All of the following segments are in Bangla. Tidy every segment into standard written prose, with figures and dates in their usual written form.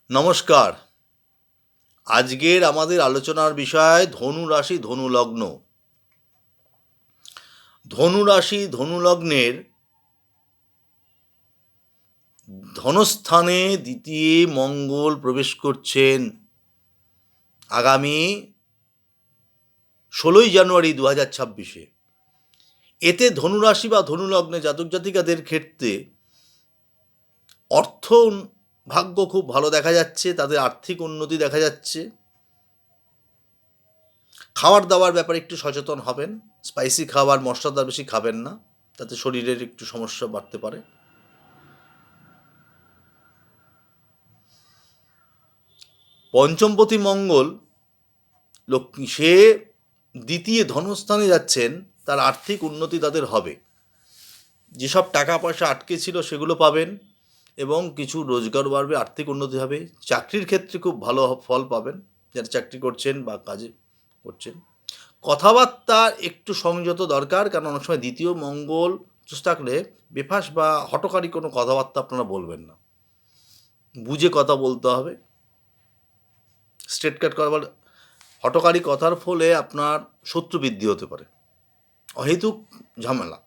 নমস্কার। আজকের আমাদের আলোচনার বিষয় ধনু রাশি, ধনু লগ্ন। ধনু রাশি, ধনু লগ্নের ধনস্থানে দ্বিতীয় মঙ্গল প্রবেশ করছেন আগামী 16ই জানুয়ারি 2026-এ। এতে ধনুরাশি বা ধনু লগ্নে জাতক জাতিকাদের ক্ষেত্রে অর্থ ভাগ্য খুব ভালো দেখা যাচ্ছে, তাদের আর্থিক উন্নতি দেখা যাচ্ছে। খাবার দাবার ব্যাপারে একটু সচেতন হবেন। স্পাইসি খাবার, মশলাদার বেশি খাবেন না, তাতে শরীরের একটু সমস্যা বাড়তে পারে। পঞ্চমপতি মঙ্গল লক্ষ্মী, সে দ্বিতীয় ধনস্থানে যাচ্ছেন, তার আর্থিক উন্নতি তাদের হবে। যেসব টাকা পয়সা আটকে ছিল সেগুলো পাবেন এবং কিছু রোজগার বাড়বে, আর্থিক উন্নতি হবে। চাকরির ক্ষেত্রে খুব ভালো ফল পাবেন, যারা চাকরি করছেন বা কাজে করছেন। কথাবার্তা একটু সংযত দরকার, কারণ অনেক সময় দ্বিতীয় মঙ্গল থাকলে বেফাস বা হঠকারী কোনো কথাবার্তা আপনারা বলবেন না, বুঝে কথা বলতে হবে। স্ট্রেট কাট করার হঠকারী কথার ফলে আপনার শত্রু বৃদ্ধি হতে পারে, অহেতুক ঝামেলা।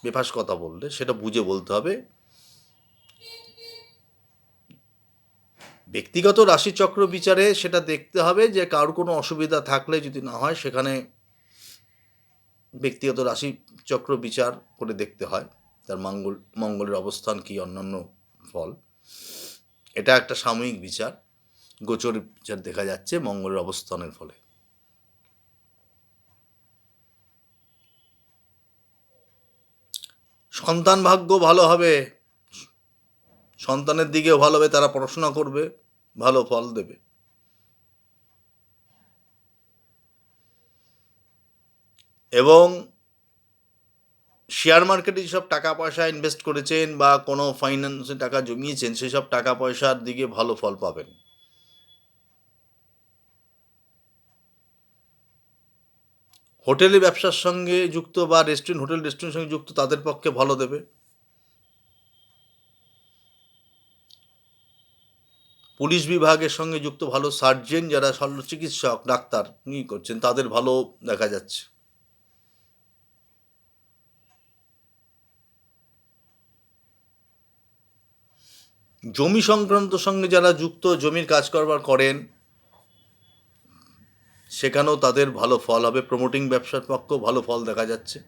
বেফাস কথা বললে সেটা বুঝে বলতে হবে। ব্যক্তিগত রাশিচক্র বিচারে সেটা দেখতে হবে যে কারোর কোনো অসুবিধা থাকলে যদি না হয়, সেখানে ব্যক্তিগত রাশিচক্র বিচার করে দেখতে হয় তার মঙ্গলের অবস্থান কি, অন্যান্য ফল। এটা একটা সাময়িক বিচার, গোচর বিচার দেখা যাচ্ছে মঙ্গলের অবস্থানের ফলে। সন্তান ভাগ্য ভালো হবে, সন্তানের দিকেও ভালো হবে, তারা পড়াশোনা করবে, ভালো ফল দেবে। এবং শেয়ার মার্কেটে যেসব টাকা পয়সা ইনভেস্ট করেছেন বা কোনো ফাইন্যান্সে টাকা জমিয়েছেন, সেসব টাকা পয়সার দিকে ভালো ফল পাবেন। হোটেলে ব্যবসার সঙ্গে যুক্ত বা রেস্টুরেন্টের সঙ্গে যুক্ত, তাদের পক্ষে ভালো দেবে। পুলিশ বিভাগের সঙ্গে যুক্ত ভালো সার্জেন, যারা শল্য চিকিৎসক, ডাক্তার করছেন, তাদের ভালো দেখা যাচ্ছে। জমি সংক্রান্ত সঙ্গে যারা যুক্ত, জমির কাজ কারবার করেন, সেখানেও তাদের ভালো ফল হবে। প্রমোটিং ব্যবসার পক্ষেও ভালো ফল দেখা যাচ্ছে।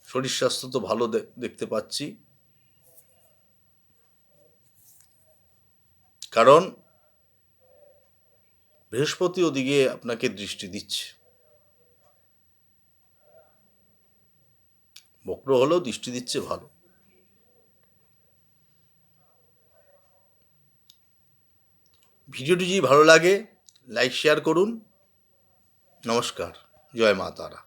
শরীর স্বাস্থ্য তো ভালো দেখতে পাচ্ছি, কারণ বৃহস্পতি ওদিকে আপনাকে দৃষ্টি দিচ্ছে। বক্র হলেও দৃষ্টি দিচ্ছে, ভালো। ভিডিওটি যদি ভালো লাগে, লাইক শেয়ার করুন। নমস্কার। জয় মা তারা।